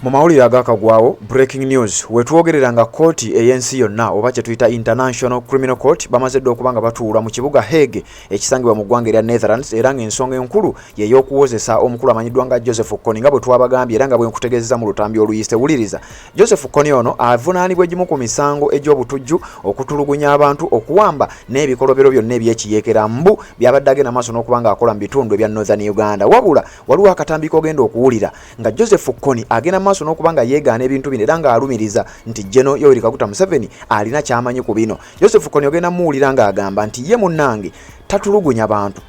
Mu mawulire agakagwawo breaking news wetwogerera nga kooti ey'ensi yonna oba kye tuyita International Criminal Court bamaze dda okuba nga batuula mu kibuga Hague ekisangibwa mu ggwanga erya Netherlands era ng'ensonga enkulu ye y'okuwozesa omukulu amanyiddwa nga Joseph Kony nga bwe twabagambye era nga bwe nkutegeezeza mu lutambi oluyise. Wuliriza, Joseph Kony ono avunaanibwa egimu ku misango egy'obutujju, okutulugunya abantu, okuwamba n'ebikolobero byonna ebyekiyeekera mbu byabadde agenda maaso n'okuba nga akola mu bitundu ebya Northern Uganda. Wabula waliwo akatambi k'ogenda okuwulira nga Joseph Kony agenda maaso n'okubanga yeegaana ebintu bino era nga alumiriza nti General Yoweri Kaguta Museveni alina kyamanyi ku bino. Joseph Kony ogenda muwulira nga agamba nti ye munnange tatulugunya bantu,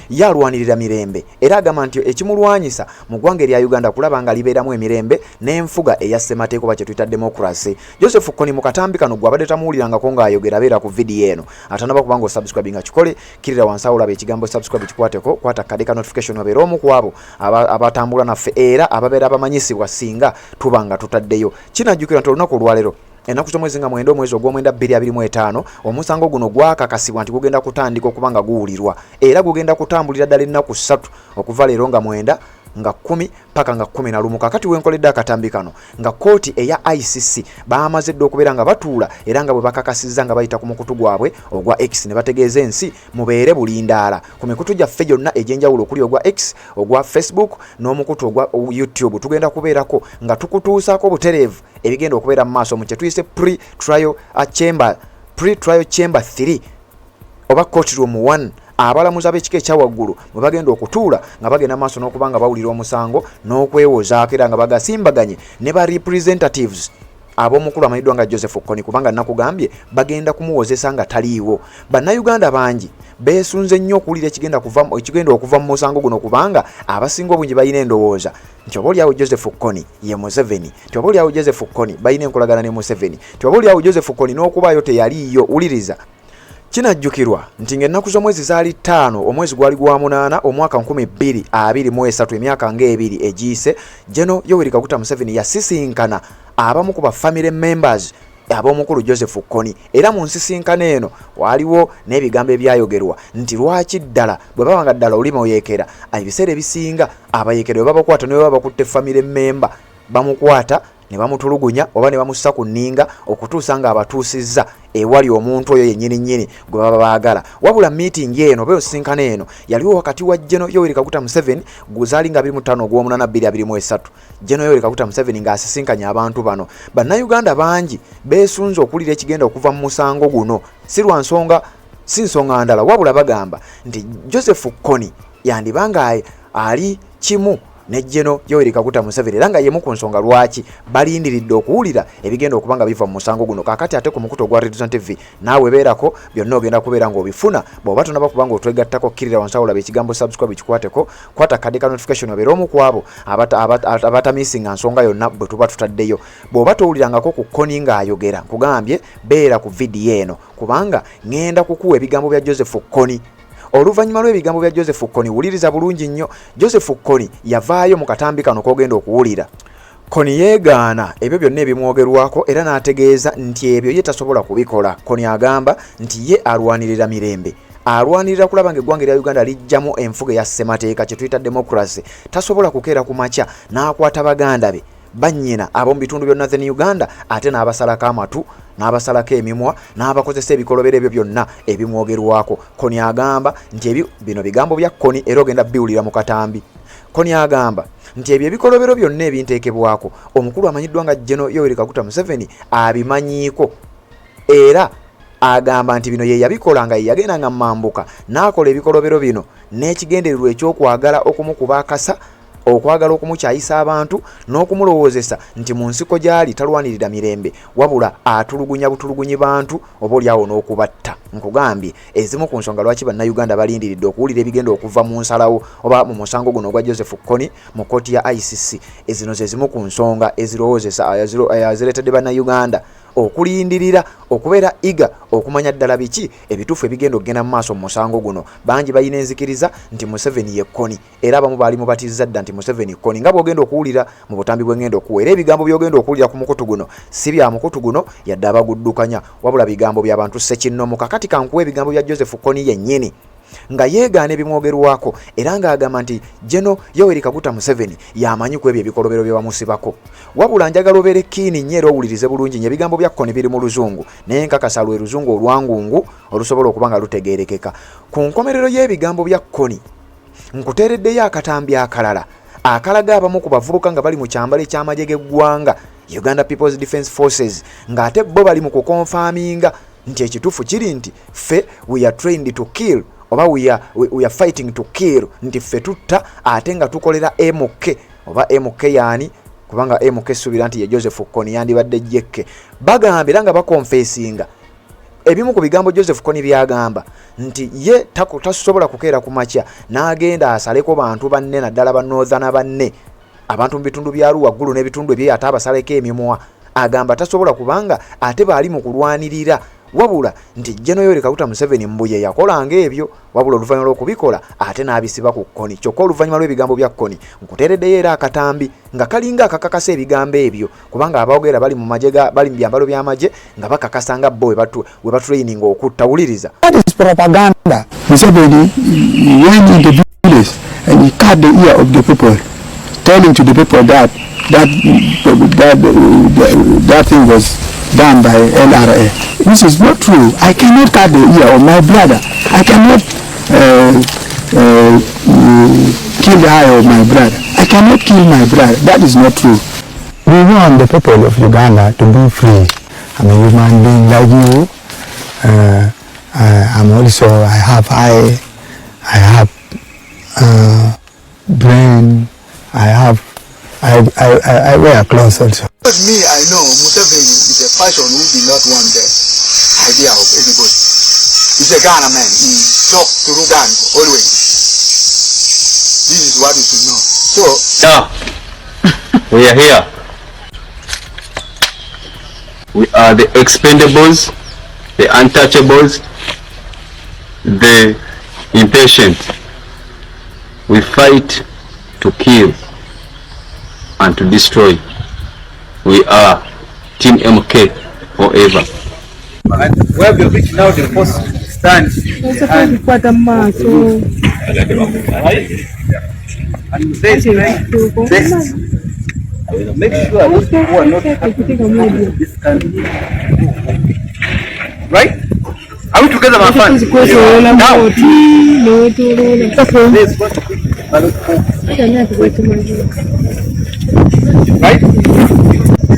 yalwanirira mirembe era agamba nti ekimulwanyisa mu ggwanga erya Uganda kulaba nga libeeramu emirembe n'enfuga eya ssemateeka oba kye tuyita democracy. Joseph Kony mu katambi kano gwe abadde tamuwulirangako ng'ayogera abeera ku vidiyo eno. Atanaba kuba nga osubscribe nga kikole, kirira wansi awo olaba ekigambo subscribe kikwateko, kwata kadeka notification wabeera omu ku abo abatambula naffe era ababeera abamanyisibwa singa tuba nga tutaddeyo. Kinajjukira nti olunaku olwaleero enaku z'omwezi nga 9 omwezi ogw'omwenda 2025 omusango guno gwakakasibwa nti gugenda kutandika okuba nga guwulirwa era gugenda kutambulira ddala ennaku 3 okuva leero nga 9 nga 10 paka nga 11. Kakati wenkoledde akatambi kano nga kooti eya ICC baamaze dda okubeera nga batuula era nga bwe bakakasizza nga bayita ku mukutu gwabwe ogwa X ne bategeeza ensi mubeere bulindaala ku mikutu gyaffe gyonna egy'enjawulo okuli ogwa X, ogwa Facebook n'omukutu ogwa YouTube. Tugenda kubeerako nga tukutuusaako butereevu ebigenda okubeera mu maaso mu kye tuyise pre-trial chamber 3 oba courtroom 1. Abalamuzi ab'ekika ekyawaggulu bwe bagenda okutuula nga bagenda maaso n'okuba nga bawulira omusango n'okwewozaako era nga bagasimbaganye ne ba representatives ab'omukulu amanyiddwa nga Joseph Kony kubanga nakugambye bagenda kumuwozesa nga taliiwo. Bannayuganda bangi beesunze nnyo okuwulira ekigenda okuva mu musango guno kubanga abasinga obungi balina endowooza nti obaoliawo Joseph Kony ye Museveni, nti obaoliawo Joseph Kony balina enkolagana ne Museveni, nti obaoliawo Joseph Kony n'okubaayo teyaliiyo. Wuliriza, kinajjukirwa nti ng'ennaku z'omwezi zaali 5 omwezi gwali gwa 8 omwaka 2023 emyaka ng'ebiri egiyise, General Yoweri Kaguta Museveni yasisinkana abamu ku bafamily members ab'omukulu Joseph Kony era mu nsisinkano eno waliwo n'ebigambo ebyayogerwa nti lwaki ddala bwe baba nga ddala olima oyeekera ebiseera ebisinga abayeekera bwe babakwata ne bwe baba bakutte family member bamukwata ne bamutulugunya oba ne bamussa ku nninga okutuusa nga abatuusizza ewali omuntu oyo yennyini gwe baba baagala. Wabula meeting eno beosinkana eno yaliwo wakati wa General Yoweri Kaguta Museveni guzaali nga 25 ogw'omunana 2023. General Yoweri Kaguta Museveni ng'asisinkanya abantu bano. Bannayuganda bangi beesunze okulira ekigenda okuva mu musango guno si nsonga ndala wabula bagamba nti Joseph Kony yandibanga ali kimu ne General Yoweri Kaguta Museveni era nga yemu ku nsonga lwaki balindiridde okuwulira ebigenda okuba nga biva mu musango guno. Kakati ate ku mukutu ogwa Reason TV naawe beerako byonna ogenda kubeera ng'obifuna bw'oba tonaba kuba nga otwegattako, kirira wansi awo olaba ekigambo subscribe kikwateko, kwata kadeka notification obeera omu ku abo abatamisinga nsonga yonna bwe tuba tutaddeyo. Bw'oba towulirangako ku Kony ng'ayogera nkugambye beera ku vidiyo eno kubanga ngenda kukuwa ebigambo bya Joseph Kony. Oluvannyuma lw'ebigambo bya Joseph Kony wuliriza bulungi nnyo. Joseph Kony yavaayo mu katambi kano k'ogenda okuwulira. Kony yeegaana ebyo byonna ebimwogerwako era n'ategeeza nti ebyo ye tasobola kubikola. Kony agamba nti ye alwanirira mirembe, alwanirira kulaba ng'eggwanga erya Uganda lijjamu enfuga ya ssemateeka kye tuyita democracy. Tasobola kukeera ku makya n'akwata baganda be bannyina ab'omu bitundu bya Northern Uganda ate n'abasalako amatu n'abasalako emimwa n'abakozesa ebikolobero ebyo byonna ebimwogerwako. Kony agamba nti bino bigambo bya Kony era ogenda biwulira mu katambi. Kony agamba nti ebyo ebikolobero byonna ebinteekebwako omukulu amanyiddwa nga General Yoweri Kaguta Museveni abimanyiiko era agamba nti bino ye yabikola nga ye yagendanga mu mambuka n'akola ebikolobero bino n'ekigendererwa ekyokwagala okumukuba akasa, okwagala okumukyayisa abantu n'okumulowoozesa nti mu nsiko gy'ali talwanirira mirembe wabula atulugunya butulugunyi bantu obaoliawo n'okubatta. Nkugambye ezimu ku nsonga lwaki bannayuganda balindiridde okuwulira ebigenda okuva mu nsalawo oba mu musango guno ogwa Joseph Kony mu kkooti ya ICC. Ezino ze zimu ku nsonga ezireetedde bannayuganda okulindirira okubeera iga okumanya ddala biki ebituufu ebigenda okugenda mu maaso mu musango guno. Bangi balina enzikiriza nti Museveni ye Kony era abamu baali mubatizza dda nti Museveni Kony nga bw'ogenda okuwulira mu butambi bw'engenda okuwa. Era ebigambo by'ogenda okuwulira ku mukutu guno si bya mukutu guno yadde abaguddukanya wabula bigambo by'abantu ssekinnomu. Kakati kankuwa ebigambo bya Joseph Kony yennyini nga yeegaana ebimwogerwako era ng'agamba nti General Yoweri Kaguta Museveni yamanyi ku ebyo ebikolobero bye bamusibako. Wabula njagala obeere kiini nnyo era owulirize bulungi nnyo ebigambo bya Kony biri mu Luzungu naye nkakasa lwe Luzungu olwangungu olusobola okuba nga lutegeerekeka. Ku nkomerero y'ebigambo bya Kony nkuteereddeyo akatambi akalala akalaga abamu ku bavubuka nga bali mu kyambalo eky'amagye g'eggwanga Uganda People's Defence Forces ng'ate bo bali mu kukonfaaminga nti ekituufu kiri nti ffe we are trained to kill oba we are fighting to kill nti ffe tutta ate nga tukolera MK oba MK yaani kubanga MK subira nti ye Joseph Kony yandibadde jekke bagamba era nga bakonfesinga ebimu ku bigambo Joseph Kony byagamba nti ye tasobola kukeera ku makya n'agenda asaleko bantu banne naddala ba Northern banne abantu mu bitundu bya Arua waggulu n'ebitundu ebye ate abasaleko emimwa agamba tasobola kubanga ate baali mu kulwanirira wabula nti General Yoweri Kaguta Museveni mbuye yakolanga ebyo wabula oluvannyuma lw'okubikola ate n'abisiba ku Kony kyokka oluvannyuma lw'ebigambo bya Kony nkuteereddeyo era akatambi nga kalinga akakakasa ebigambo ebyo kubanga abaogera bali mu magye bali mu byambalo by'amagye nga bakakasanga bo we batraining okutta. Wuliriza. That is propaganda. Museveni went in the village and he cut the ear of the people, telling to the people that thing was done by LRA. This is not true. I cannot cut the ear of my brother. I cannot kill the eye of my brother. I cannot kill my brother. That is not true. We want the people of Uganda to be free. I'm a human being like you. I'm also, I have brain. I wear clothes also. But me, I know Museveni is a person who did not want the idea of anybody. He's a Ghana man. He talks to Uganda always. This is what we should know. So, we are here. We are the expendables, the untouchables, the impatient. We fight to kill and to destroy. We are Team MK forever. And where we reach now, the post stands and this make sure those people are not this country. Right? Are we together, my friends? Now, right?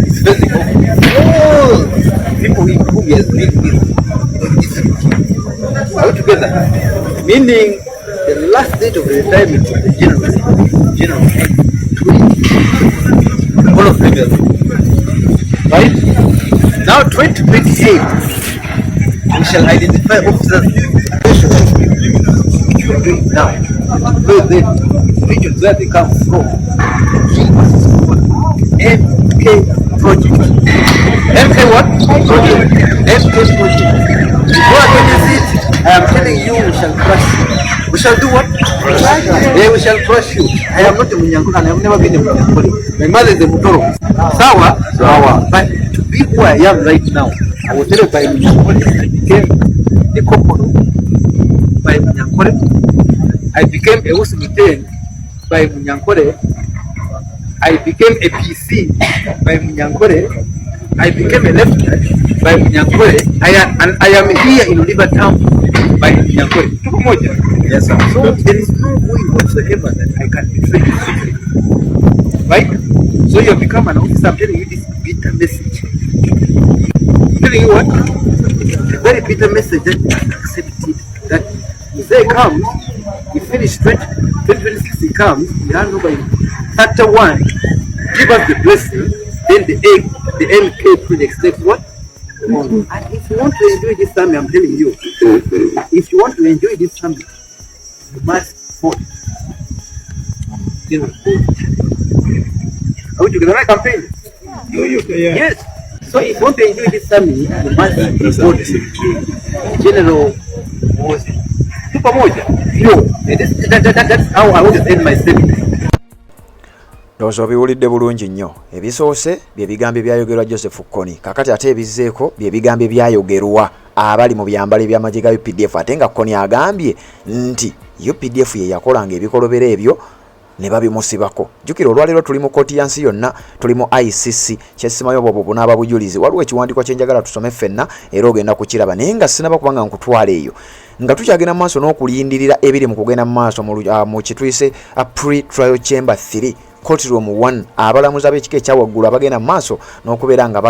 It's physical. Oh, people who has been with. Are we together? Meaning, the last date of the retirement of the general, all of them, right? Now, 2028, we shall identify officers now. Where they regions where they come from. MK project. MK what? Project. MK project. What is it? I am telling you, we shall crush you. We shall do what? Yeah, we shall crush you. I am not a Munyankuru, and I have never been a Munyankuru. My mother is a Mutoro. Sawa. But to be who I am right now, I was told by Munyankuru, I became a Koporo by Munyankuru. I became a Usumiten by Munyankore. I became a PC by Munyankore. I became a lieutenant by Munyankore. I am here in Rivertown by Munyankore. Yes, sir. So there is no way whatsoever that I can betray this. Right? So you have become an officer. I'm telling you this bitter message. I'm telling you what? It's a very bitter message that you have accepted. That if they come, we finish 2026, he comes, we hand over in 31, give us the blessing, then the MK project takes what? And if you want to enjoy this summit, I'm telling you, if you want to enjoy this summit, you must vote. Are we together? Right campaign? Yes. So if you want to enjoy this summit, you must vote. General was that's how I always end my statement. Ndowooza obiwulidde bulungi nnyo. Ebisoose bye bigambo ebyayogerwa Joseph Kony. Kakati ate ebizzeeko bye bigambo ebyayogerwa abali mu byambalo eby'amagye ga UPDF ate nga Kony agambye nti UPDF ye yakolanga ebikolobero ebyo ne babimusibako. Jukira olwalero tuli mu kooti yansi yonna, tuli mu ICC, kyesimayo bwo bunaaba bujulizi. Waliwo ekiwandiiko kyenjagala tusome ffenna era ogenda kukiraba naye nga sinaba kubanga nkutwala eyo nga tukyagenda mu maaso n'okulindirira ebiri mu kugenda mu maaso mu kituyise pre-trial chamber 3 courtroom 1 abalamuzi ab'ekika ekyawaggulu abagenda mu maaso n'okubeera nga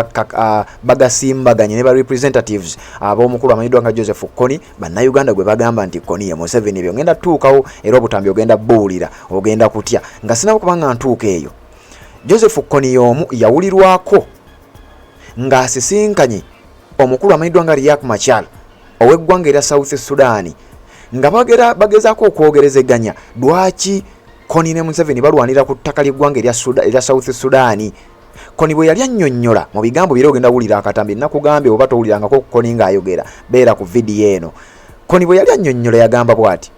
bagasimbaganye ne ba representatives ab'omukulu amanyiddwa nga Joseph Kony bannayuganda gwe bagamba nti Kony ye Museveni ebyo ngenda tuukawo era obutambi ogenda buwulira ogenda kutya nga sinaba kubanga ntuuka eyo. Joseph Kony y'omu yawulirwako ng'asisinkanye omukulu amanyiddwa nga Riek Machar ow'eggwanga erya South Sudan nga bagezaako okwogerezeganya lwaki Kony ne Museveni balwanira ku ttaka ly'eggwanga erya South Sudan. Kony bwe yali annyonnyola mu bigambo biro ogenda wulira akatambi nakugambye oba towulirangako Kony ng'ayogera beera ku vidiyo eno. Kony bwe yali annyonnyola yagamba bw'ati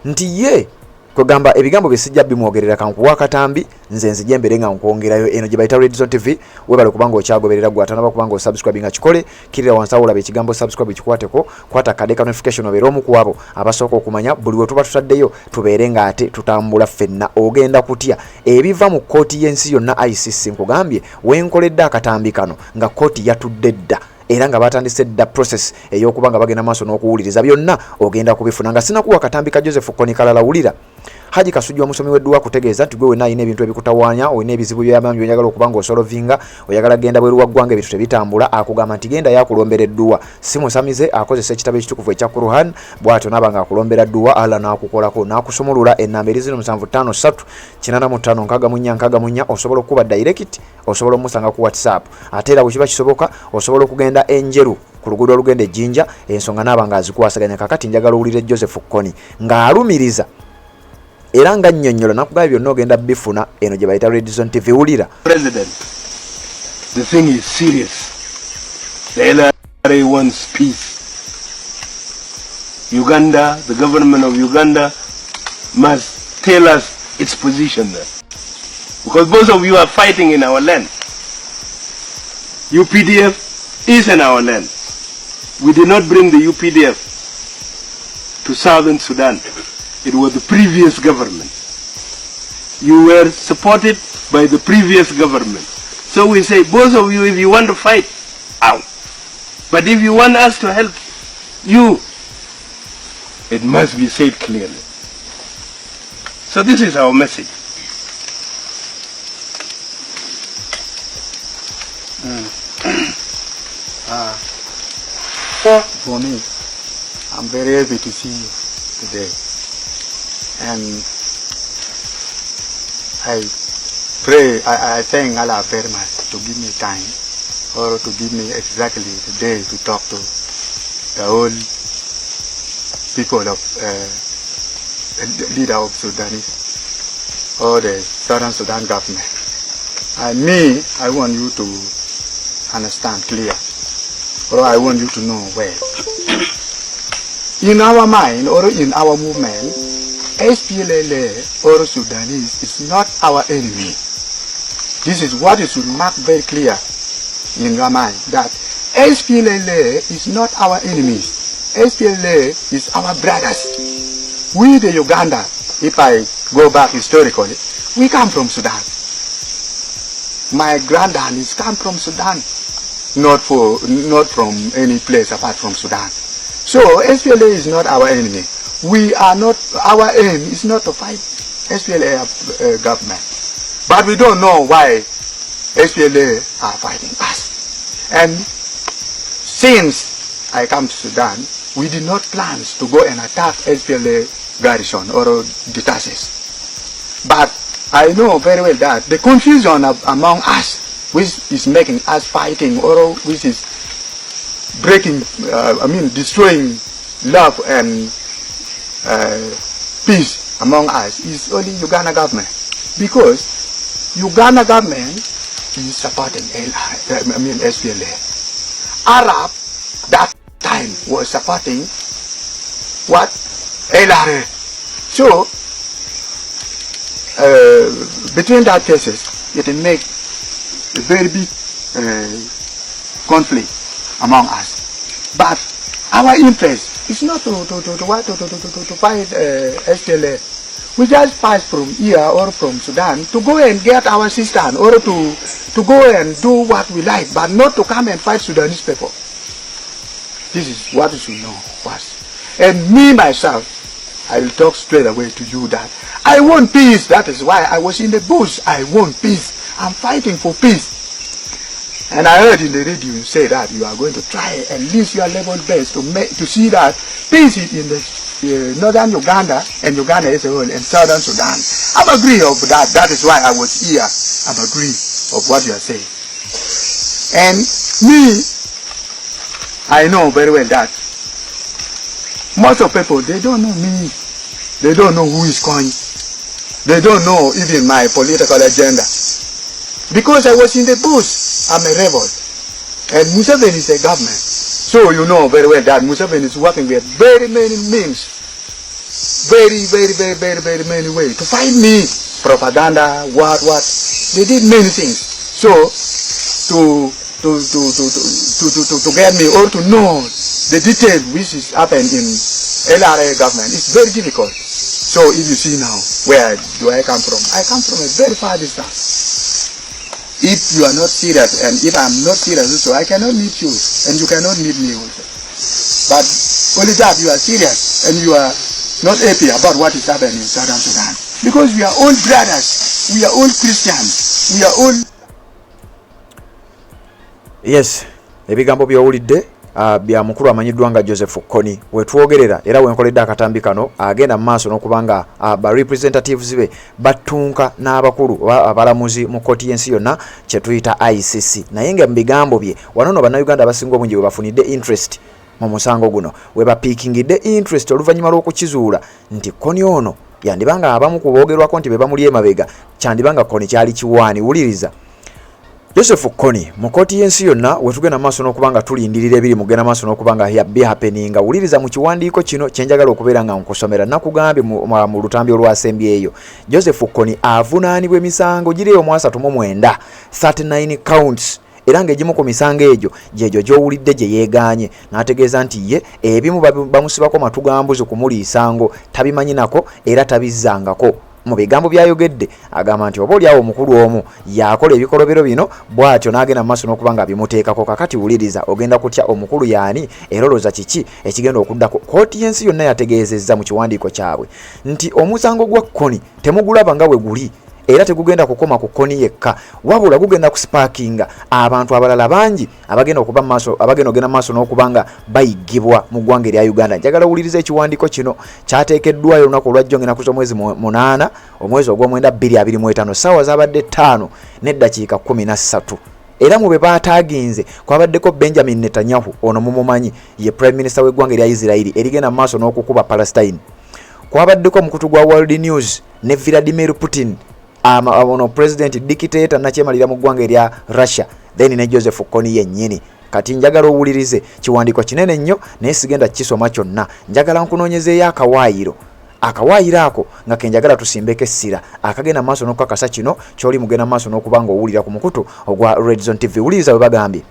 nti ye kugamba ebigambo bisijja bimwogerera kankuwa akatambi nze nzije mbere nga nkwongerayo eno gye bayita Red Zone TV webale kubanga okyagoberera gwatanaba kubanga osubscribe nga kikole kirira wansi awo olabe ekigambo subscribe kikwateko kwata kade ka notification obeera omu ku abo abasooka okumanya buli we tuba tutaddeyo tubeere nga ate tutambula ffenna ogenda kutya ebiva mu kooti y'ensi yonna ICC nkugambye wenkoledde akatambi kano nga kooti yatudde dda era nga batandise dda process ey'okuba nga bagenda maaso n'okuwuliriza byonna ogenda kubifuna nga sinakuwa akatambi ka Joseph Kony kalala wulira. Haji Kasujja omusomi w'edduwa kutegeeza nti gwe wenna alina ebintu ebikutawaanya olina ebizibu by'amaanyi by'oyagala okuba ng'osolovinga oyagala genda bweru wa ggwanga ebintu tebitambula akugamba nti genda yakulombera edduwa simusamize akozesa ekitabo ekitukuvu ekya Quran bw'atyo n'aba ng'akulombera dduwa Allah n'akukolako n'akusumulula ennamba eri 0753 osobola okuba direct osobola omusanga ku WhatsApp ate era bwe kiba kisoboka osobola okugenda enjeru ku luguudo olugenda ejjinja ensonga n'aba ng'azikwasaganya kakati njagala owulire Joseph Kony ng'alumiriza era nga nnyonnyola nakugaba byonna ogenda bifuna eno gye bayita Red Zone TV wulira. President, the thing is serious. The LRA wants peace. Uganda, the government of Uganda must tell us its position there. Because both of you are fighting in our land. UPDF is in our land. We did not bring the UPDF to southern Sudan. It was the previous government. You were supported by the previous government. So we say, both of you, if you want to fight, out. But if you want us to help you, it must be said clearly. So this is our message. For me, I'm very happy to see you today. And I pray, I thank Allah very much to give me time or to give me exactly the day to talk to the whole people of the leader of Sudanese or the Southern Sudan government. And me, I want you to understand clear, or I want you to know well. In our mind or in our movement, SPLA or Sudanese is not our enemy. This is what you should mark very clear in your mind, that SPLA is not our enemies. SPLA is our brothers. We the Uganda, if I go back historically, we come from Sudan. My granddad is come from Sudan, not from any place apart from Sudan. So SPLA is not our enemy. We are not, our aim is not to fight SPLA government. But we don't know why SPLA are fighting us. And since I come to Sudan, we did not plan to go and attack SPLA garrison or detaches. But I know very well that the confusion among us, which is making us fighting or which is breaking, destroying love and peace among us, is only Uganda government. Because Uganda government is supporting SPLA. Arab that time was supporting what? LRA. So between that cases, it make a very big conflict among us. But our interest is not to fight SPLA. We just pass from here or from Sudan to go and get our sister or to go and do what we like, but not to come and fight Sudanese people. This is what you should know first. And me, myself, I will talk straight away to you that I want peace. That is why I was in the bush. I want peace. I'm fighting for peace. And I heard in the radio you say that you are going to try at least your level best to see that peace is in the northern Uganda and Uganda as a whole and southern Sudan. I'm agree of that. That is why I was here. I'm agree of what you are saying. And me, I know very well that most of people, they don't know me. They don't know who is calling. They don't know even my political agenda. Because I was in the bush, I'm a rebel. And Museveni is a government. So you know very well that Museveni is working with very many means. Very many ways to fight me. Propaganda, what. They did many things. So to get me or to know the detail which is happened in LRA government, it's very difficult. So if you see now, where do I come from? I come from a very far distance. If you are not serious, and if I'm not serious also, I cannot meet you, and you cannot meet me also. But only that you are serious, and you are not happy about what is happening in Southern Sudan. Because we are all brothers, we are all Christians, we are all... Yes, ebigambo byowulidde bya mukulu amanyiddwa nga Joseph Kony wetwogerera era wenkoledde akatambi kano agenda maaso n'okubanga ba representatives be batunka n'abakulu abalamuzi mu kkooti y'ensi yonna kye tuyita ICC. Naye nga mu bigambo bye wanono bannayuganda abasinga obungi bwe bafunidde interest mu musango guno we bapiikingidde interest oluvannyuma lw'okukizuula nti Kony ono yandibanga abamu ku boogerwako nti be bamuli emabega kyandibanga Kony kyali kiwaani. Wuliriza Joseph Kony mu kkooti y'ensi yonna wetugenda maaso n'okubanga tulindirira ebiri mugenda maaso n'okubanga happening. Wuliriza mu kiwandiiko kino kyenjagala okubeera nga nkusomera nakugambye mu lutambi olwasembyeyo. Joseph Kony avunaanibwa emisango giri mu 39 39 counts era ng'egimu ku misango egyo gyegyo gy'owulidde gye yeegaanye n'ategeeza nti ye ebimu bamusibako matugambuzi kumuliisango tabimanyi nako era tabizzangako. Mu bigambo byayogedde agamba nti oba oliawo omukulu omu yakola ebikolobero bino bw'atyo n'agenda mu maaso n'okubanga bimuteekako. Kakati wuliriza ogenda kutya omukulu yaani era olowooza kiki ekigenda okuddako. Kkooti y'ensi yonna yategeezezza mu kiwandiiko kyabwe nti omusango gwa Kony temugulaba nga we guli era tegugenda kukoma ku Kony yekka wabula gugenda kusparkinga abantu abalala bangi abagenda okuba maaso abagenda ogenda maaso n'okubanga bayigibwa mu ggwanga erya Uganda. Njagala wuliriza ekiwandiiko kino kyateekeddwayo olunaku olwajjo ng'ennaku z'omwezi 8 omwezi ogw'omwenda 2025 ssaawa zabadde 5 n'eddakiika 13 era mu be baataaginze kwabaddeko Benjamin Netanyahu ono mumumanyi ye prime minister w'eggwanga erya Israeli erigenda mu maaso n'okukuba Palestine. Kwabaddeko omukutu gwa World News ne Vladimir Putin ono president dictator nakyemalira mu ggwanga erya Russia then ne Joseph Kony yennyini. Kati njagala owulirize kiwandiiko kinene nnyo naye sigenda kisoma kyonna. Njagala nkunoonyezeeyo akawaayiro ako nga kenjagala tusimbeko essira akagenda maaso n'okukakasa kino ky'oli mugenda maaso n'okubanga owulira ku mukutu ogwa Red Zone TV. Wuliriza we bagambye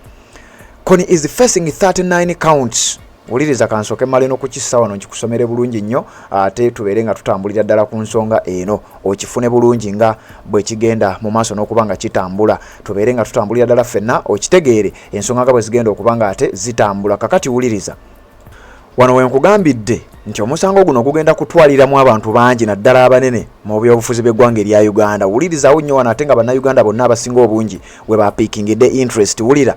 Kony is facing 39 counts. Wuliriza kansooke mmale n'okukissa wano nkikusomere bulungi nnyo ate tubeere nga tutambulira ddala ku nsonga eno okifune bulungi nga bwe kigenda mu maaso n'okubanga kitambula. Tubeere nga tutambulira ddala ffenna okitegeere ensonga nga bwe zigenda okubanga ate zitambula. Kakati wuliriza wano wenkugambidde nti omusango guno gugenda kutwaliramu abantu bangi naddala abanene mu byobufuzi bw'eggwanga erya Uganda. Wulirizawo nnyo wano ate nga bannayuganda bonna abasinga obungi we bapiikingidde interest. Wulira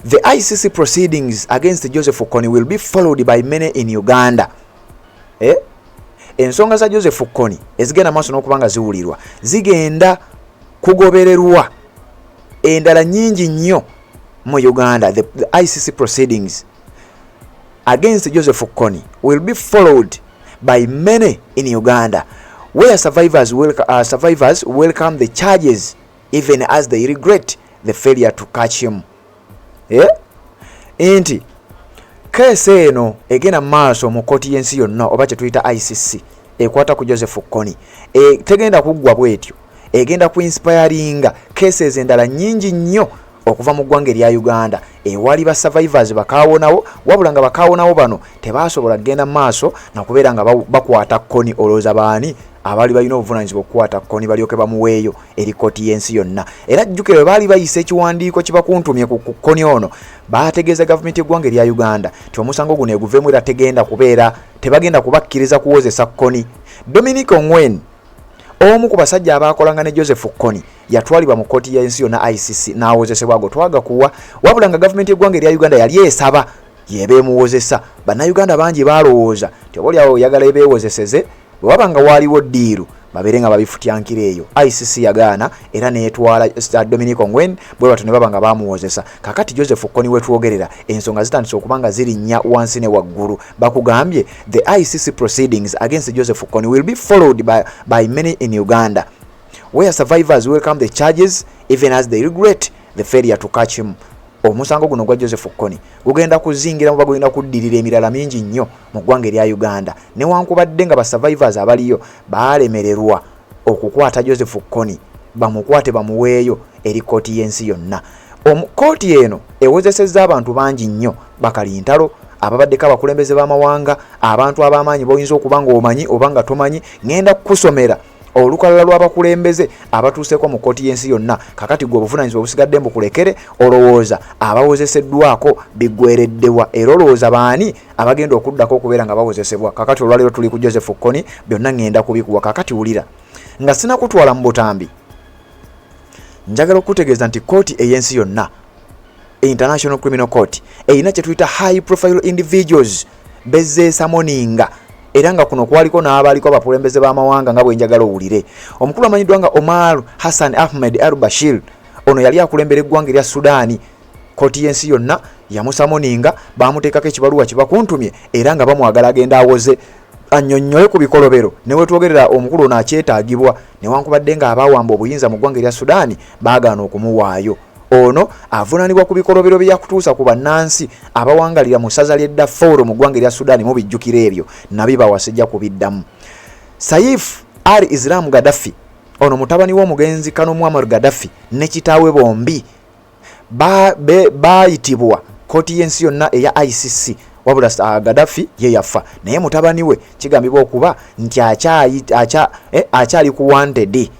the ICC proceedings against Joseph Kony will be followed by many in Uganda. Ensonga za Joseph Kony ezigenda maaso n'okubanga ziwulirwa zigenda kugobererwa endala nnyingi nnyo mu Uganda. The ICC proceedings against Joseph Kony will be followed by many in Uganda where survivors welcome the charges even as they regret the failure to catch him. Enti kese eno egenda maaso mu kkooti y'ensi yonna oba kye tuyita ICC ekwata ku Joseph Kony tegenda kuggwa bwetyo egenda ku inspiringa cases endala nnyingi nnyo okuva mu ggwanga erya Uganda ewali ba survivors bakaawonawo, wabula nga bakaawonawo bano tebasobola kugenda maaso na kubeera nga bakwata kkoni. Olowooza baani abali balina obuvunaanyizibwa okukwata kkoni balyoke bamuweeyo eri kkooti y'ensi yonna? Era jjukira bwe baali bayisa ekiwandiiko kibakuntumye ku kkoni ono, baategeeza gavumenti y'eggwanga erya Uganda nti omusango guno eguveemu era tebagenda kubakkiriza kuwozesa kkoni. Dominic Ongwen, omu ku basajja abaakolanga ne Joseph Kony, yatwalibwa mu kkooti y'ensi yonna ICC n'awozesebwa ago twagakuwa, wabula nga gavumenti y'eggwanga erya Uganda yali esaba yebeemuwozesa. Bannayuganda bangi baalowooza nti oboolyawo oyagala ebeewozeseze, bwe waba nga waaliwo ddiiru babeere nga babifutyankira eyo. ICC yagaana era neetwala Dominic Ongwen, bwe batyo ne baba nga baamuwozesa. Kakati Joseph Kony we twogerera ensonga zitandise okuba nga zirinnya wansi ne waggulu. Bakugambye the ICC proceedings against Joseph Kony will be followed by many in Uganda, where survivors welcome the charges even as they regret the failure to catch him. Omusango guno gwa Joseph Kony gugenda kuzingira mu bagenda kuddirira emirala mingi nnyo mu ggwanga erya Uganda, newankubadde nga ba survivors abaliyo baalemererwa okukwata Joseph Kony bamukwate bamuweeyo eri kkooti y'ensi yonna. Kkooti eno ewozesezza abantu bangi nnyo, bakalintalo, ababaddeko abakulembeze b'amawanga, abantu ab'amaanyi boyinza okuba nga omanyi oba nga tomanyi. Ngenda kukusomera olukalala lw'abakulembeze abatuuseeko mu kkooti y'ensi yonna. Kakati gwe obuvunaanyizibwa obusigadde mbukulekere, olowooza abawozeseddwako biggwereddewa, era olowooza baani abagenda okuddako okubeera nga bawozesebwa. Kakati olwaleero tuli ku Joseph Kony, byonna ngenda kubikuwa. Kakati wulira, nga sinakutwala mu butambi, njagala okutegeeza nti kkooti ey'ensi yonna, International Criminal Court, erina kye tuyita high profile individuals bezzeesa moninga, era nga kuno kwaliko n'abaaliko abakulembeze b'amawanga nga bwe njagala owulire. Omukulu amanyiddwa nga Omar Hassan Ahmed al-Bashir, ono yali akulembera eggwanga erya Sudaani. Kkooti y'ensi yonna yamusamoninga, baamuteekako ekibaluwa kibakuntumye era nga bamwagala agenda awoze annyonnyole ku bikolobero. Ne wetwogerera omukulu ono akyetaagibwa, newankubadde nga abaawamba obuyinza mu ggwanga erya Sudaani baagaana okumuwaayo. Ono avunaanibwa ku bikolobero bye yakutuusa ku bannansi abawangalira mu ssaza ly'e Darfur mu ggwanga erya Sudaani, mu bijjukiro ebyo nabibawa sijja kubiddamu. Saif al-Islam Gaddafi, ono mutabani w'omugenzi Kano Muammar Gaddafi ne kitaawe bombi baayitibwa kkooti y'ensi yonna eya ICC, wabula Gaddafi ye yafa, naye mutabani we kigambibwa okuba nti akyali ku wanted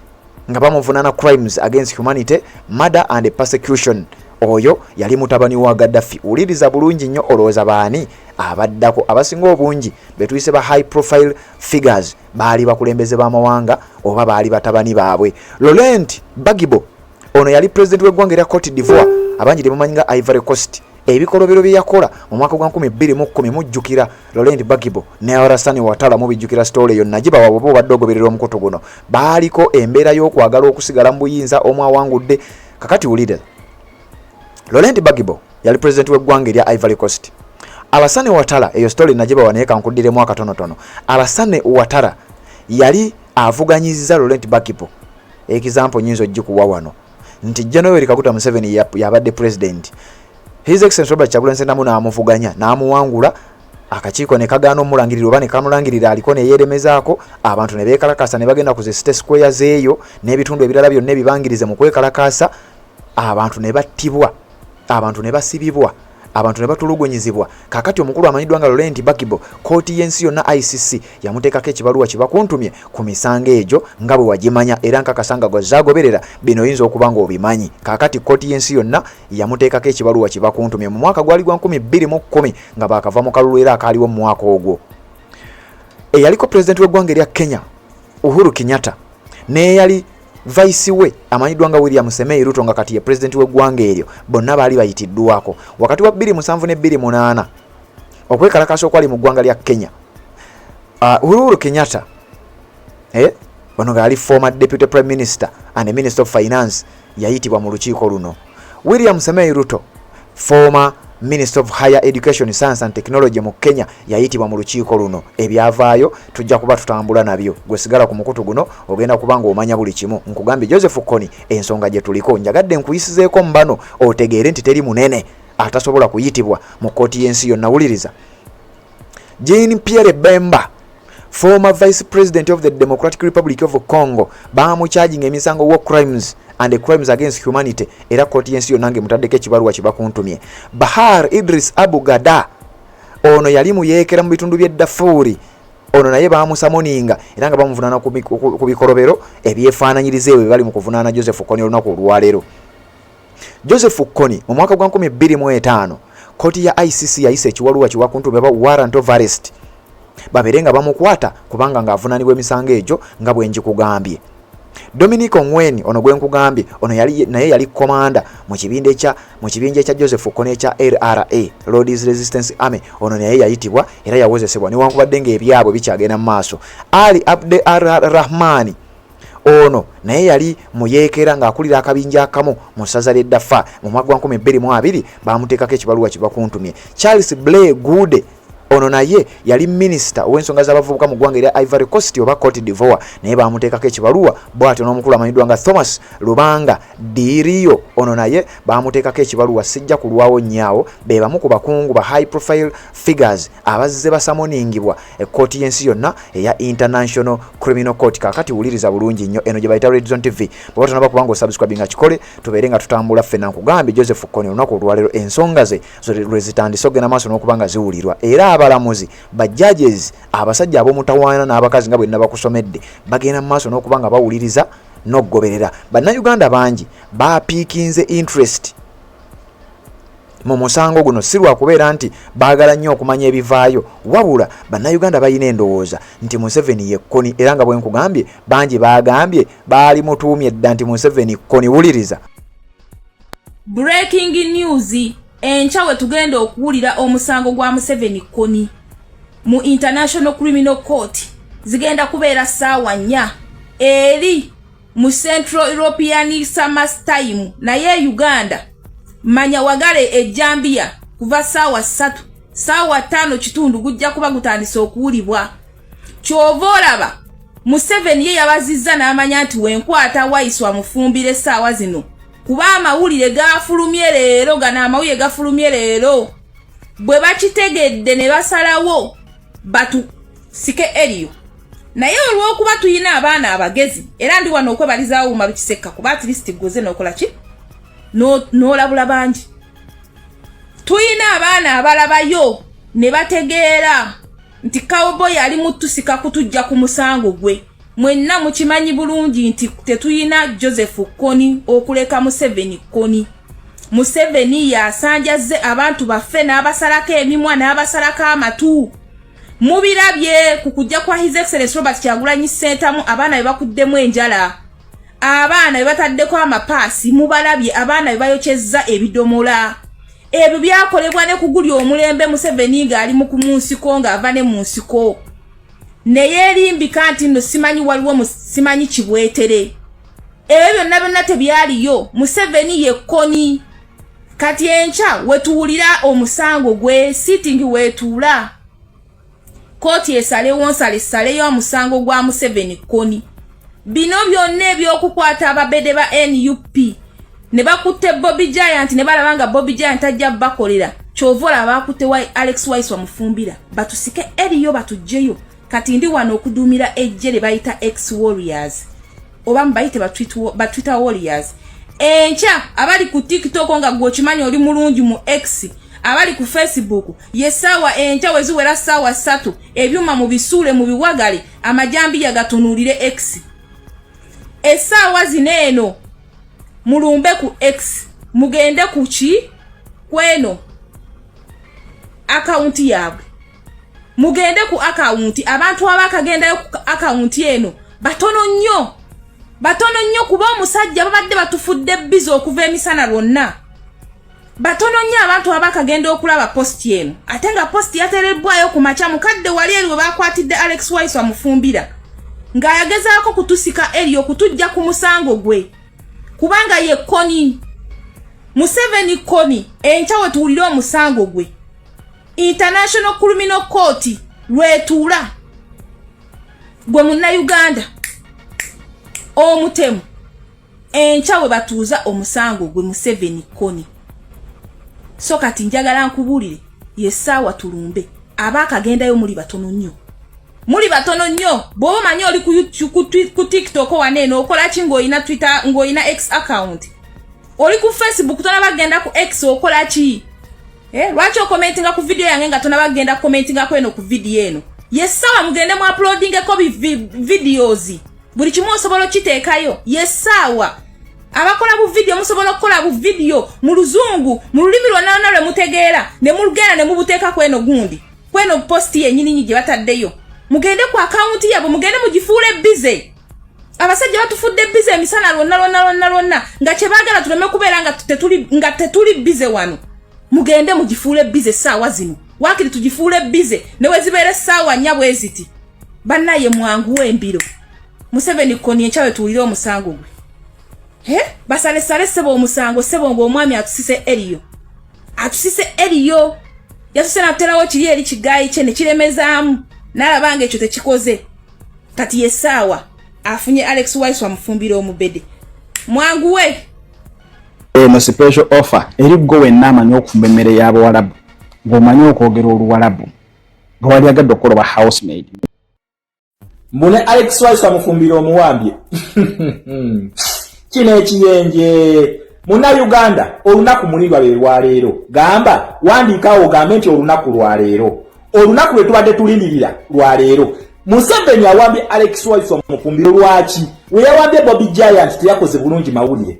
nga bamuvunaana crimes against humanity, murder and persecution. Oyo yali mutabani wa Gaddafi. Uliriza bulungi nnyo, olowooza baani abaddako. Abasinga obungi betuyise ba high profile figures baali bakulembeze b'amawanga oba baali batabani baabwe. Laurent Gbagbo, ono yali president w'eggwanga erya Cote d'Ivoire, abangi tebamanyi nga Ivory Coast. Ebikolobero bye yakola mu mwaka gwa 2010 mujjukira Laurent Gbagbo ne Alassane Ouattara mubijjukira story yonna gibawa bwe badde ogoberera omukutu guno. Baaliko embeera y'okwagala okusigala mu buyinza omu awangudde. Kakati wulira, Laurent Gbagbo yali president w'eggwanga erya Ivory Coast. Alassane Ouattara, eyo story nagibawa naye kankuddiremu akatonotono. Alassane Ouattara yali avuganyiziza Laurent Gbagbo. Example nyinzo gikuwa wano nti January Kaguta Museveni yabadde president. His Excellency Robert Kyagulanyi Ssentamu n'amuvuganya n'amuwangula, akakiiko ne kagaana omulangiriro oba ne kamulangirira aliko ne yeeremezaako, abantu ne beekalakaasa ne bagenda ku zi state squares eyo n'ebitundu ebirala byonna ebibangirize mu kwekalakaasa. Abantu ne battibwa, abantu ne basibibwa, abantu ne batulugunyizibwa. Kakati omukulu amanyiddwa nga Laurent Gbagbo, kkooti y'ensi yonna ICC yamuteekako ekibaluwa kibakuntumye ku misango egyo nga bwe wagimanya, era nkakasanga gwazagoberera bino oyinza okuba nga obimanyi. Kakati kkooti y'ensi yonna yamuteekako ekibaluwa kibakuntumye mu mwaka gwali gwa 2010 nga baakava mu kalulu era akaaliwo mu mwaka ogwo. Eyaliko president w'eggwanga erya Kenya Uhuru Kenyatta n'eyali vice we amanyiddwa nga William Semei Ruto nga kati ye president w'eggwanga eryo, bonna baali bayitiddwako wakati wa 2007 ne 2008 okwekalakaasa okwali mu ggwanga lya Kenya. Uhuru Kenyatta bano nga yali former deputy prime minister and minister of finance, yayitibwa mu lukiiko luno. William Semei Ruto, former Minister of Higher Education, Science and Technology mu Kenya, yayitibwa mu lukiiko luno. Ebyavaayo tujja kuba tutambula nabyo. Gwe sigala ku mukutu guno ogenda kubanga omanya buli kimu. Nkugambye Joseph Kony ensonga gye tuliko, njagadde nkuyisizeeko mbano otegeere nti teri munene atasobola kuyitibwa mu kkooti y'ensi yonna. Wuliriza, Jean Pierre Bemba, former vice president of the Democratic Republic of Congo bamucharging emisango war crimes and crimes against humanity era koti yensi yonange mutaddeko ekibaluwa kibakuntumye. Bahar Idris Abu Gada ono yali muyekera mu bitundu bye Darfur, ono naye bamusamoninga era nga bamuvunana ku bikolobero ebyefaananyiriza ebyo bali mu kuvunaana Joseph Kony olunaku olwaleero. Joseph Kony mu mwaka gwa 2025 koti ya ICC yayise ekiwaluwa kiwakuntumye ba warrant of arrest baberenga bamukwata kubanga ng'avunaanibwa emisango egyo nga bwe njikugambye. Dominic Ongwen ono gwe nkugambye ono naye yali komanda mu kibinja ekya Joseph Kony ekya LRA, Lord's Resistance Army, ono naye yayitibwa era yawozesebwa newankubadde ng'ebyabwe bikyagenda mu maaso. Ali Abde Rahmani ono naye yali muyeekera ng'akulira akabinja akamu mu ssaza ly'e Darfur mu mwaka gwa 2022 bamuteekako ekibaluwa kibakuntumye. Charles Blay Gude ono naye yali minister ow'ensonga z'abavubuka mu ggwanga erya Ivory Coast oba Cote d'Ivoire naye bamuteekako ekibaluwa bw'atyo n'omukulu amanyiddwa nga Thomas Lubanga Dirio ono naye bamuteekako ekibaluwa sijja kulwawo nnyawo be bamu ku bakungu ba high profile figures abazze basamoningibwa ekkooti y'ensi yonna eya International Criminal Court. Kakati wuliriza bulungi nnyo eno gye bayita Red Zone TV bw'oba tonaba kubanga osubscribe nga kikole tubeere nga tutambula ffenna nkugambye Joseph Kony olunaku olwaleero ensonga ze lwe zitandise okugenda maaso n'okubanga ziwulirwa era abalamuzi ba judges abasajja ab'omutawaana n'abakazi nga bwe nabakusomedde bagenda mu maaso n'okubanga bawuliriza n'okgoberera. Bannayuganda bangi bapiikinze interest mu musango guno si lwakubeera nti baagala nnyo okumanya ebivaayo wabula bannayuganda balina endowooza nti Museveni ye Kony era nga bwe nkugambye bangi baagambye baali mutuumye dda nti Museveni Kony. Wuliriza breaking news. Encha we tugenda okuwulira omusango gwa Museveni Kony mu International Criminal Court zigenda kubeera ssaawa 4 eri mu Central European Summer Time naye Uganda manya wagale ejjambia kuva ssaawa 3 ssaawa 5 kitundu gujja kuba gutandise okuwulibwa. Kyova olaba Museveni ye yabazizza n'amanya nti wenkwata wayiswa mufumbire ssaawa zino kuba amawulire gafulumye leero gana amawulire gafulumye leero bwe bakitegedde ne basalawo batu sike eriyo naye olw'okuba tuyina abaana abagezi era ndi wano okwebalizaawo uma bikisekka kuba at least goze n'okola ki n'olabula bangi tuyina abaana abalabayo ne bategeera nti Cowboy ali mutusika kutujja ku musango gwe. Mwenna mukimanyi bulungi nti tetuyina Joseph Kony okuleka Museveni Kony. Museveni yasanjaze abantu baffe n'abasalako emimwa n'abasalako amatu. Mubirabye kukujja kwa His Excellency Robert Kyagulanyi Ssentamu abaana be bakuddemu enjala. Abaana be bataddeko amapaasi mubalabye abaana be bayokyezza ebidomola. Ebyo byakolebwa ne kugulya omulembe Museveni ng'ali mu kumunsiko ng'ava ne mu nsiko. Neye erimbika nti no simanyi waliwo simanyi kibwetere. Ebyo byonna byonna tebyaliyo. Museveni ye Kony. Kati encha wetuwulira omusango gwe sitting wetuula. Koti esaleyo omusango gwa Museveni Kony. Bino byonna ebyokukwata ababede ba NUP ne bakutte Bobby Giant ne balabanga Bobby Giant ajja bakolera. Kyovola bakutte Alex Wise wamufumbira. Batusike eriyo batujjeyo. Kati ndi wano okudumira ejje le bayita ex warriors oba mbayite ba Twitter warriors. Encha abali ku TikTok nga gwo kimanyi oli mulungi mu X abali ku Facebook yesawa encha weziwera sawa 3 ebyuma mu bisule mu biwagale amajambi yagatunulire X esawa zineno mulumbe ku X mugende ku ki kweno account yabwe mugende ku account abantu abakagenda ku account eno batono nnyo kuba omusajja babadde batufudde bizo okuva emisana lonna batono nnyo abantu abakagenda okulaba post eno ate nga post yaterebwayo ku macha mukadde wali eriwe bakwatidde Alex Wise wamufumbira ng'ayagezaako kutusika eriyo kutujja ku musango gwe kubanga ye Kony Museveni Kony encha wetuwulire omusango gwe International Criminal Court lwetuula gwe munna Uganda omutemu encha we batuuza omusango gwe Museveni Kony. So kati njagala nkubulire yesaawa tulumbe abakagendayo muri batono nnyo muli batono nnyo bw'oba omanyi oli ku TikTok waneno okola ki ng'olina Twitter ng'olina X account oli ku Facebook tonabagenda ku X okola ki lwaki okomentinga ku video yange nga tonabagenda commentinga ku eno ku video eno yesawa mugende mu uploadingeko videos buli kimu osobola okiteekayo yesawa abakola bu video musobola okukola bu video mu luzungu mu lulimi lwonna lwe mutegeera ne mulugenda ne mubuteeka ku eno gundi ku eno post yennyini gye bataddeyo mugende ku account yabo mugende mugifuule busy abasajja batufudde busy emisana lwonna nga kye baagala tuleme kubeera nga tetuli busy wano mugende mugifuule busy saawa zino wakiri tugifuule busy ne wezibeere saawa nnya bweziti bannaye mwangu w'embiro Museveni koni enchawe tuwulire omusango gwe basale sebo omusango sebo ng'omwami atusise eriyo yatuse naterawo kiri eri kigayi kye ne kiremezaamu n'alabanga ekyo tekikoze kati yesaawa afunye Alex Wise wamufumbira omubede mwangu we eno special offer eri gwe wenna amanyi okufumba emmere y'Abawarabu ng'omanyi okwogera Oluwarabu nga wali agadde okukoloba housemaid mbune Alex Wise wamufumbira omuwambye kino ekiyenje muna Uganda olunaku mulindwa lwe lwaleero gamba wandiikawo ogambe nti olunaku lwaleero olunaku lwe tubadde tulindirira lwaleero Museveni awambye Alex Wise wamufumbira lwaki we yawambye Bobby Giant teyakoze bulungi mawulire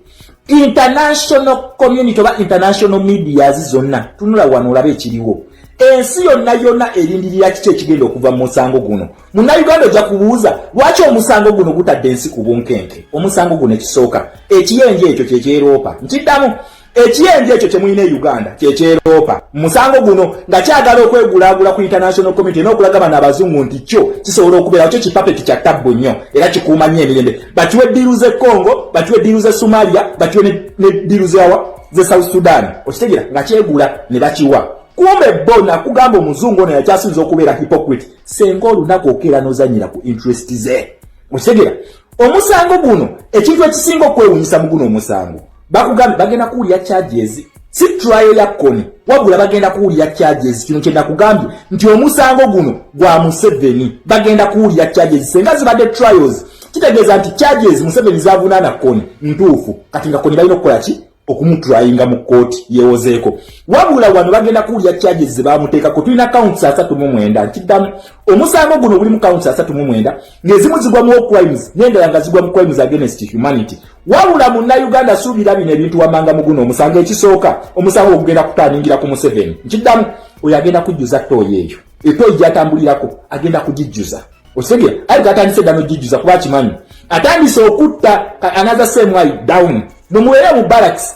international community oba international media zonna tunula wano olabe ekiriwo ensi yonna erindirira kiki ekigenda okuva mu musango guno Munnayuganda ojja kubuuza lwaki omusango guno gutadde ensi ku bunkenke omusango guno ekisooka ekiyenje ekyo kyekyeropa nkiddamu ekiyenje ekyo kyemulina e Uganda kyekyeropa musango guno nga kyagala okwegulaagula ku international community n'okulaga bano abazungu nti kyo kisobola okubeera kyo kipapeti kya ttabbu nnyo era kikuuma nnyo emirembe bakiwe ddiiru z'e Congo bakiwe ddiiru z'e Somalia bakiwe ne ddiiru z'e South Sudan okitegera nga kyegula ne bakiwa kumbe bona kugamba omuzungu ono yakyasubiza okubeera hypocrite senga olunaku okeera n'ozanyira ku interest ze okitegera omusango guno ekintu ekisinga okwewunyisa mu guno omusango bakugambye bagenda kuwulira charges si trial ya Kony wabula bagenda kuwulira charges kino kyenda kugambye nti omusango guno gwa Museveni bagenda kuwulira charges senga zibadde trials kitegeeza nti charges Museveni zavunaana Kony ntuufu kati nga Kony balina okukola ki okumutrayinga mu kooti yewozeeko wabula wano bagenda kuwulira charges ze bamuteekako tulina counts 39 nkiddamu omusango guno gulimu counts 39 ng'ezimu zigwa mu crimes n'endala nga zigwa mu crimes against humanity wabula Munnayuganda suubira bino ebintu wamanga mu guno omusango ekisooka omusango ogugenda kutaaningira ku Museveni nkiddamu oyo agenda kujjuza ttooyi eyo ettooyi gy'atambulirako agenda kugijjuza osegera ayi gatandise dda n'ogijjuza kuba kimanyi atandise okutta another same way down nomubeere mu barracks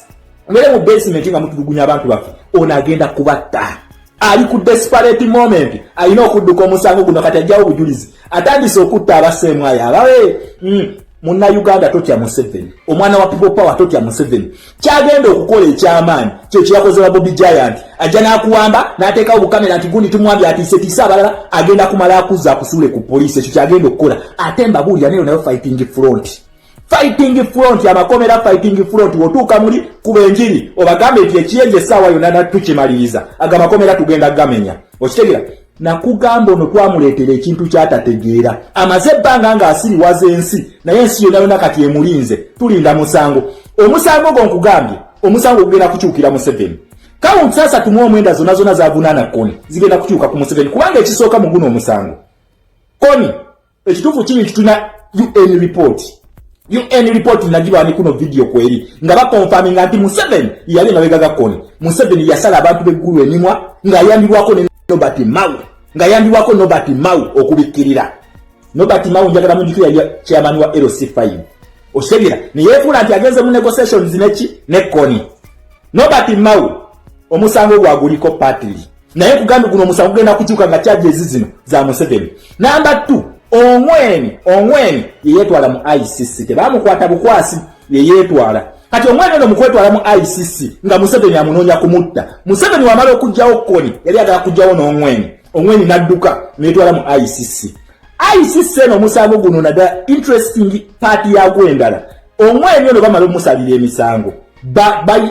mubeere mu basement nga mutulugunya abantu baffe ono agenda kubatta ali ku desperate moment alina okudduka omusango guno kati ajjawo obujulizi atandise okutta abaseemwayo abawe Munnayuganda totya Museveni omwana wa people power totya Museveni kyagenda okukola ekyamaanyi kye kyakoze Bobby Giant ajja n'akuwamba n'ateekawo bukamera nti gundi tumwambye atiise abalala agenda kumala akuzza akusule ku poliisi ekyo kyagenda okukola ate mbabuulira nayo fighting front amakomera fighting front wotuuka muli kuba enjiri obagambe nti ekiyenje essaawa yonna natukimaliriza agamakomera tugenda gamenya okitegera nakugamba ono twamuleetera ekintu kyatategeera amaze ebbanga ng'asiriwaza ensi naye ensi yonna kati emulinze tulinda musango omusango gwo nkugambye omusango gugenda kukyukira Museveni kawunti 39 zonna zavunaana Kony zigenda kukyuka ku Museveni kubanga ekisooka mu guno omusango Kony ekituufu kiri nti tulina UN report nagibani kuno video kweri nga bakonfaminga nti Museveni yali mabega ga Kony Museveni yasala abantu beggulu enimwa nga yambibwako ne Nobati Mau okubikirira Nobati Mau njagala munjiko yali chairman wa LC5 osegera ne yefula nti agenze mu negotiations ne Kony Nobati Mau omusango gwaguliko partly naye kugambe guno omusango genda kukyuka nga charges zino za Museveni number 2 Ongweni yeyetwala mu ICC tebamukwata bukwasi yeyetwala kati omwana ono mukwetwala mu ICC nga Museveni amunoonya kumutta Museveni wamala okujjawo Kony yali agala kujjawo n'Ongweni nadduka netwala mu ICC eno musango guno nada interesting party ya gwendala Ongweni ono bamala omusalira emisango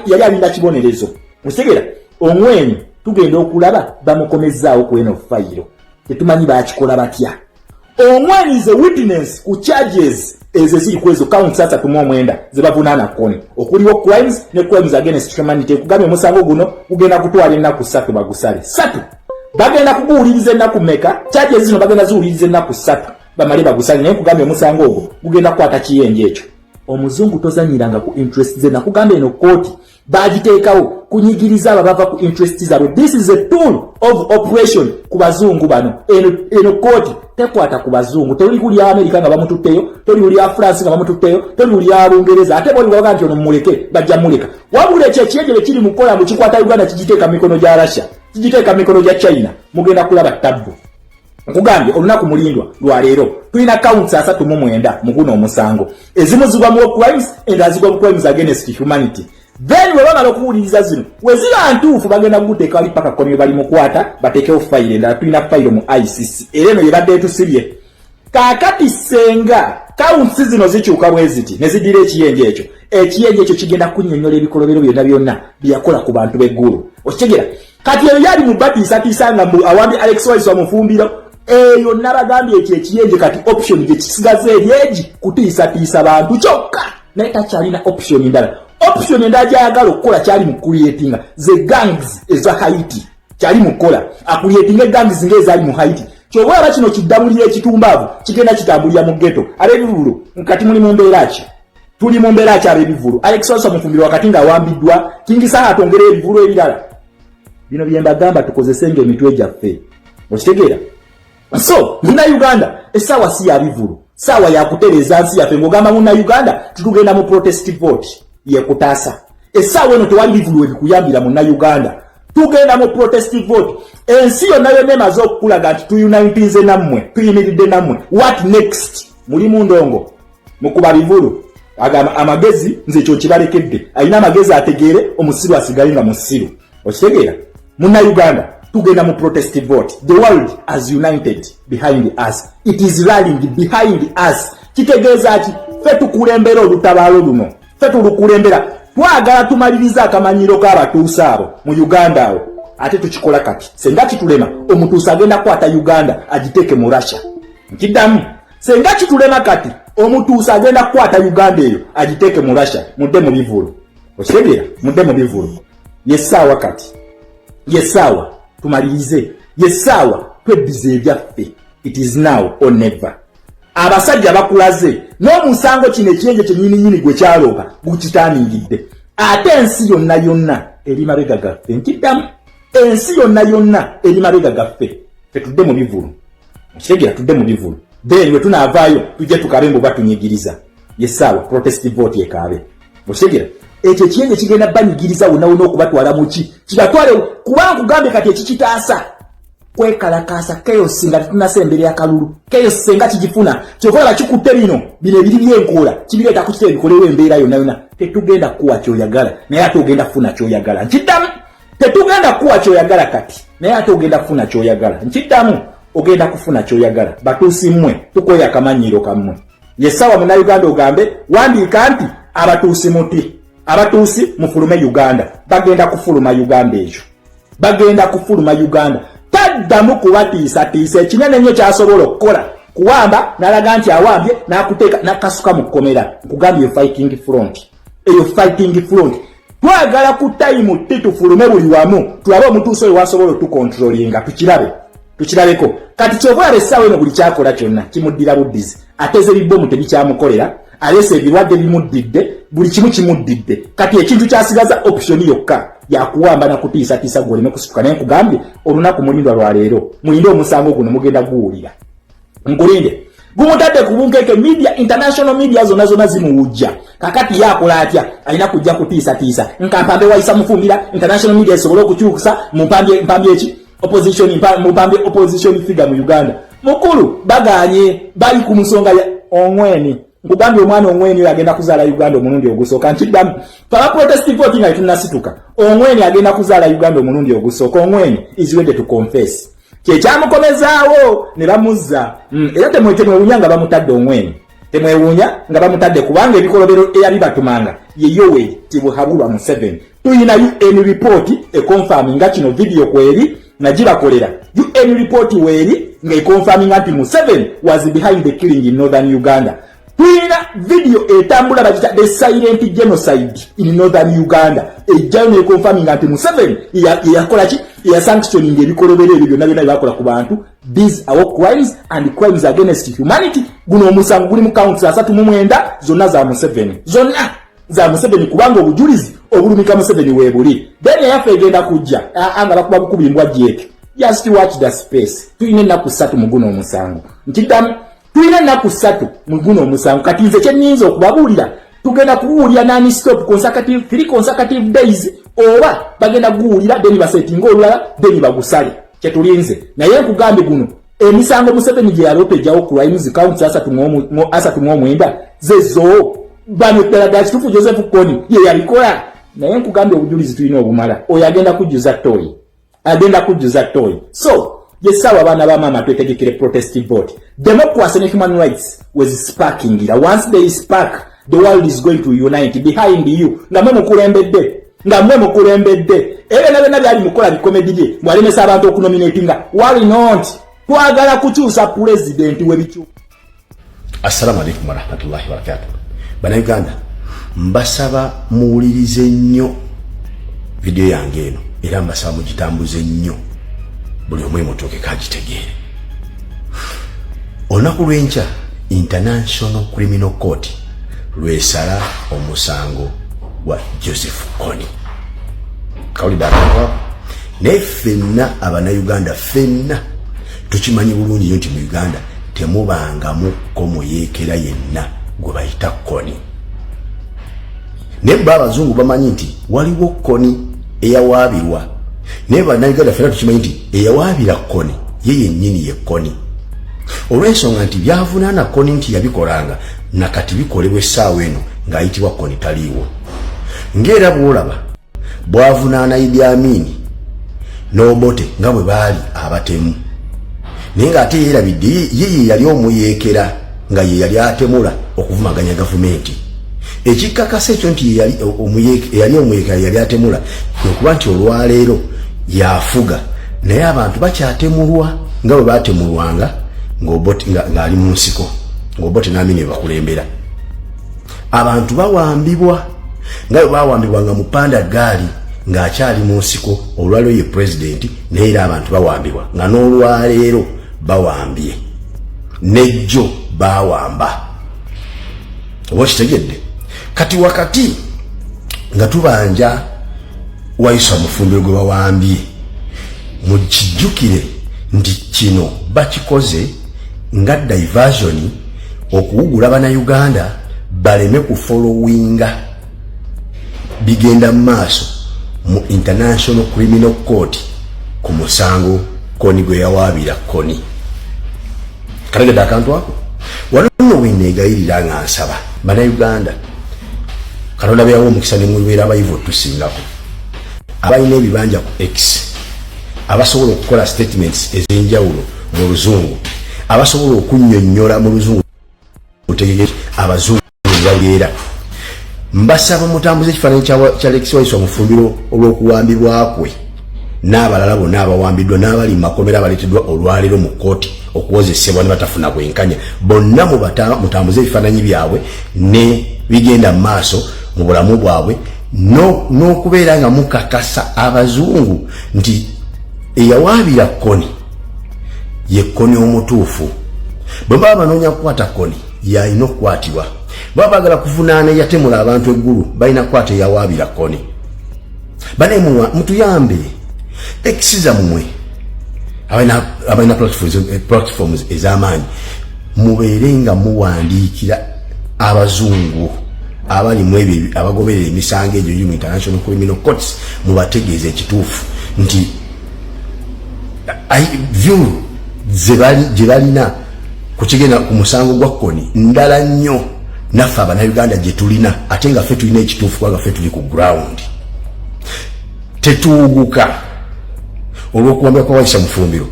yali alinda kibonerezo musigera Ongweni tugenda okulaba bamukomezzaawo ku eno fayiro tetumanyi bakikola batya Ongwen is a witness ku charges ezeziri kwezo counts 39 zebavunana kone okuliwo crimes ne crimes against humanity kugambye musango guno ugenda kutwala ennaku 3 bagusale 3 bagenda kubuuliriza ennaku meka charges zino bagenda zuuliriza ennaku 3 bamale bagusale naye kugambye musango ogwo gugenda kukwata kiyenje ekyo omuzungu tozanyiranga ku interest ze nakugambye eno kooti bagiteekawo kunyigiriza ababava ku interest zaabwe. This is a tool of operation ku bazungu bano. Eno kooti tekwata ku bazungu, toli kuli Amerika nga bamututteyo, toli kuli France nga bamututteyo, toli kuli Bungereza, ate boli baga nti ono muleke bajja muleka. Wabule kyekiyeje kiri mukola mu kikwata Uganda kijiteeka mikono gya Russia, kijiteeka mikono gya China, mugenda kulaba tabbu. Nkugambye olunaku mulindwa lwa leero tulina counts 39 mu guno omusango ezimu zigwa mu crimes and azigwa mu crimes against humanity. Then we bamala okuwuliriza zino weziba ntuufu bagenda kuteeka ali paka komye bali mukwata bateekewo fayiro endala tulina fayiro mu ICC era eno yebadde etusibye kaakati senga counts zino zikyuka bweziti ne zidira ekiyenje ekyo kigenda kunnyonnyola ebikolobero byonna byonna byakola ku bantu b'eggulu okitegera kati eyo yali mu batiisatiisa nga awambi Alex Wise wamufumbiro eyo nabagambye ekyo ekiyenje kati option gye kisigaze eryeji kutiisatiisa bantu kyokka naye takyalina option endala. Option endala gyayagala okukola kyali mu creating the gangs eza Haiti kyali mu kukola creating gangs ng'ezaali mu Haiti kyobwaba kino kiddamulira ekitumbaavu kigenda kitambulira mu ghetto ab'ebivulu nkati muli mu mbeera ki tuli mu mbeera ki ab'ebivulu Alex Wase mufumbiro wakati nga awambiddwa kingisana atongera ebivulu ebirala bino bye mbagamba tukozesenga emitwe gyaffe okitegeera. So muna Uganda essaawa si ya bivulu saawa yakutereeza nsi yaffe ng'ogamba muna Uganda tutugenda mu protest vote yekutaasa essaawa eno tewali bivulu ebikuyambira muna Uganda tugenda mu protest vote ensi yonna yonna emaze okukulaga nti tuyunitinze nammwe tuyimiridde nammwe what next muli mu ndongo mukuba bivulu agamba amagezi nze ekyo kibalekedde alina amagezi ategeere omusiru asigale nga musiru okitegeera muna Uganda tugenda mu protest vote. The world has united behind us. It is rallying behind us. Kitegeeza ati ffe tukulembera olutabaalo luno ffe tulukulembera twagala tumaliriza akamanyiro k'abatuusa abo mu Uganda awo ate tukikola kati senga kitulema omutuusa agenda kwata Uganda agiteeke mu Russia nkiddamu senga kitulema kati omutuusa agenda kwata Uganda eyo agiteeke mu Russia mudde mu bivulu okitegeera mudde mu bivulu yessaawa kati yessaawa tumalirize yessaawa tweddize ebyaffe it is now or never. Abasajja bakulaze n'omusango kino ekiyenje kyennyini gwe kyaloopa gukitaaningidde ate ensi yonna yonna eri mabega gaffe nkiddamu ensi yonna yonna eri mabega gaffe tetudde mu bivulu okitegeera tudde mu bivulu then we tunaavaayo tujje tukabe mbu batunyigiriza yessaawa protest vote ekaabe okitegeera ekyo ekiyenje kigenda banyigiriza wonna wonna okubatwala mu ki kibatwale kubanga kugambe kati ekikitaasa kwekalakaasa chaos nga tunasembera akalulu chaos senga kigifuna kyokola kikutte bino ebiri byenkoola kibireeta ku kitebe bikolewo embeera yonna tetugenda kuwa kyoyagala naye ate ogenda kufuna kyoyagala nkiddamu tetugenda kuwa kyoyagala kati naye ate ogenda kufuna kyoyagala nkiddamu ogenda kufuna kyoyagala batuusi mmwe tukoye akamanyiro kammwe yessaawa muna Uganda ogambe wandiika nti abatuusi muti abatuusi mufulume Uganda bagenda kufuluma Uganda ejo bagenda kufuluma Uganda taddamu kubatiisatiisa ekinene nnyo kyasobola okukola kuwamba nalaga nti awambye n'akuteeka n'akasuka mu kkomera nkugambye fighting front eyo fighting front twagala ku time titufulume buli wamu tulabe omutuuso oyo wasobola otukontrolinga tukirabeko kati kyobola essaawa eno buli kyakola kyonna kimuddira buddizi ateze ebibbomu tebikyamukolera alese ebirwadde bimuddidde buli kimu kimuddidde kati ekintu kyasigaza option yokka yakuwamba nakutiisatiisa gwoleme kusituka naye nkugambye olunaku mulindwa lwaleero mulinde omusango guno mugenda guwulira nkulinde gumutadde ku bunkeeke media international media zonna zimuwujja kakati yakola atya alina kujja kutiisatiisa nkampambe wayisa mufumbira international media esobole okukyukusa mpambye eki mupambye opposition figure mu Uganda mukulu baganye bali ku nsonga ya Ongweni nkugambye omwana Ongweni oyo agenda kuzaala Uganda omulundi ogusooka nkiddamu pala protest voting nga tunasituka Ongweni agenda kuzaala Uganda omulundi ogusooka Ongweni is ready to confess kyekyamukomezaawo ne bamuzza era temwewuunya nga bamutadde Ongweni temwewuunya nga bamutadde kubanga ebikolobero eyali batumanga ye Yoweri Tibuhaburwa Museveni tuyina UN report econfirming nga kino video kweri nagibakolera UN report weeri nge confirming anti Museveni was behind the killing in northern Uganda. Tulina video etambula bagita the silent genocide in northern Uganda. Ejjano confirming anti Museveni yakola ki ya sanctioning ebikolobere ebyo byonna byonna byakola ku bantu. These are all crimes and crimes against humanity. Guno omusango guli mu counts 39 zonna za Museveni. Zonna za Museveni kubanga obujulizi obulumika Museveni webuli. Then yafe egenda kujja anga bakuba bukubimbwa jeke. Just watch the space. Tuyine naku 3 mu guno omusango. Ntidamu tuyine naku 3 mu guno omusango. Kati nze kye nninza okubabulira tugenda kuwulira nani stop consecutive 3 consecutive days oba bagenda kuwulira then basetinga olulala then bagusale. Kye tulinze naye nkugambe guno emisango Museveni gye yalope jawo crimes counts 39 zezo bano ddala kitufu Joseph Kony ye yalikola naye nkugambe obujulizi tulina obumala oyo agenda kujjuza toyi so yesawa abana ba mama twetegekere protest vote. Democracy and human rights was sparking it. Once they spark, the world is going to unite behind you. Ngamwe mukulembedde ebe na byali mukola bikomedi bye mwalemesa abantu okunominatinga why not twagala kukyusa president webichu. Assalamu alaikum warahmatullahi wabarakatuh. Bana Uganda mbasaba muwulirize nnyo video yange eno era mbasaba mugitambuze nnyo buli omwe mutoke kagitegeere. Olunaku lw'enkya International Criminal Court lwesala omusango wa Joseph Kony. Kawulidde abantu naye ffenna abannayuganda ffenna tukimanyi bulungi nti mu Uganda temubangamu komo yeekera yenna gwe bayita Kony. Naye abazungu bamanyi nti waliwo Kony eyawaabirwa naye bannayuganda ffenna tukimanyi nti eyawaabira Kony ye yennyini ye Kony. Olw'ensonga nti byavunaana Kony nti yabikolanga nakati bikolebwa essaawa eno ng'ayitibwa Kony taliiwo. Ng'era bw'olaba bwavunaana Idi Amin n'Obote nga bwe baali abatemu naye ng'ate yeerabidde ye yali omuyeekera nga ye yali atemula okuvumaganya gavumenti. Ekikakasa ekyo nti yali omuyeekera yali atemula okuba nti olwaleero yafuga naye abantu bakyatemulwa nga bwe baatemulwanga ng'Obote ng'ali mu nsiko ng'Obote n'Amin bakulembera. Abantu bawambibwa nga bwe bawambibwanga mu panda gaali ng'akyali mu nsiko olwaleero ye president naye era abantu bawambibwa nga n'olwaleero bawambye nejjo bawamba. Oba kitegedde kati wakati nga tubanja wayisa mufumbiro gwe bawambye mukijjukire nti kino bakikoze nga diversion okuwugula bannayuganda baleme kufollowinga bigenda mu maaso mu International Criminal Court ku musango Kony gwe yawaabira Kony. Kategedde akantu ako wano weneegayirira nga nsaba bannayuganda Katonda beyawo omukisa ne mubeera abayivu tusingako abalina ebibanja ku X abasobola okukola statements ez'enjawulo mu luzungu abasobola okunnyonnyola mu luzungu otegeke abazungu bawulira. Mbasaba mutambuze ekifaananyi kya Lex Waiswa mufumbiro olw'okuwambibwa kwe n'abalala bonna abawambiddwa n'abali mu makomera abaleeteddwa olwaleero mu kkooti okuwozesebwa ne batafuna bwenkanya bonna mutambuze ebifaananyi byabwe ne bigenda mu maaso mu bulamu bwabwe n'okubeera nga mukakasa abazungu nti eyawaabira Kony ye Kony omutuufu. Bwe baba banoonya kukwata Kony yalina okukwatibwa. Baba bagala kuvunaana yatemula abantu eggulu balina kukwata eyawaabira Kony. Bane mutuyambe ekiza mmwe abalina platforms ez'amaanyi mubeere nga muwandiikira abazungu abali mu ebyo abagoberera emisango egyo mu International Criminal Courts mubategeeza ekituufu nti view gye balina kukigenda ku musango gwa Kony ndala nnyo naffe abannayuganda gye tulina ate nga ffe tulina ekituufu kubanga ffe tuli ku ground. Tetuwuguka olw'okuwambibwa kwa Waisa mufumbiro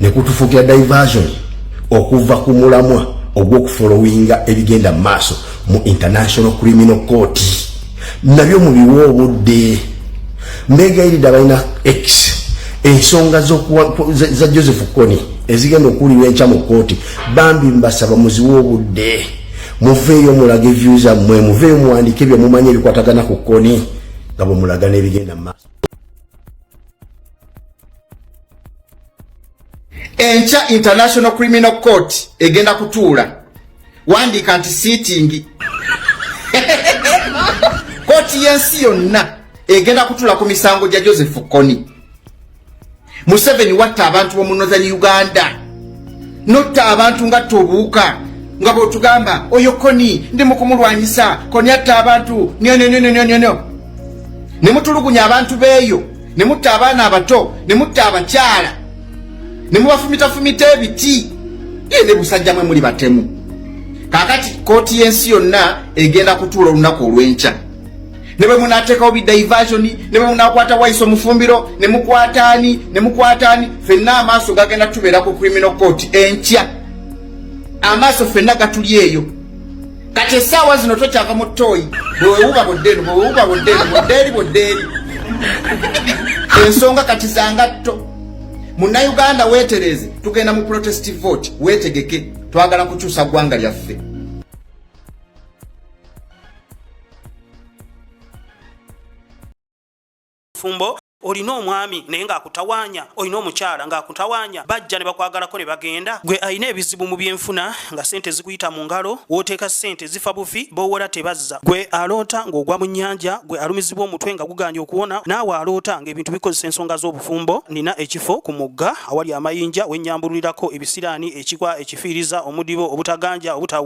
ne kutufuukira diversion okuva ku mulamwa ogw'okufollowinga ebigenda mu maaso mu International Criminal Court nabyo mubiwa obudde. Mbeegayiridde abalina X ensonga za Joseph Kony ezigenda okuwulirwa enkya mu kooti bambi mbasaba muziwe obudde muveeyo mulage views zammwe muveeyo muwandiike bye mumanyi ebikwatagana ku kkoni nga bwe mulaga n'ebigenda mu maaso. Enkya International Criminal Court egenda kutuula wandiika nti sitting kooti y'ensi yonna egenda kutuula ku misango gya Joseph Kony. Museveni watta abantu b'omu Northern Uganda notta abantu nga Tobuuka nga bw'otugamba oyo Kony ndi mu kumulwanyisa Kony atta abantu nyo ne mutulugunya abantu beeyo ne mutta abaana abato ne mutta abakyala ne mubafumita ebiti ne busajja mwe muli batemu. Kakati kooti y'ensi yonna egenda kutuula olunaku olw'enkya ne bwe munateekawo diversion ne bwe munakwata Waiso Mufumbiro ne mukwataani ffenna amaaso gagenda tubeera ku criminal court enkya amaaso ffenna gatuli eyo. Kati essaawa zino tokyava mu ttooyi bwewuba boddeeri ensonga kati zangatto. Munnayuganda weetereze tugenda mu protest vote weetegeke twagala kukyusa ggwanga lyaffe. Fumbo olina omwami naye ng'akutawanya, olina omukyala ng'akutawanya, bajja ne bakwagalako ne bagenda. Gwe alina ebizibu mu byenfuna nga sente zikuyita mu ngalo, wooteeka sente zifa bufi b'owola tebazza. Gwe aloota ng'ogwa mu nnyanja, gwe alumizibwa omutwe nga guganja okuwona, naawe aloota ng'ebintu bikozesa ensonga z'obufumbo. Nina ekifo ku mugga awali amayinja we nnyambululirako ebisiraani, ekikwa ekifiiriza, omudibo, obutaganja, obutawa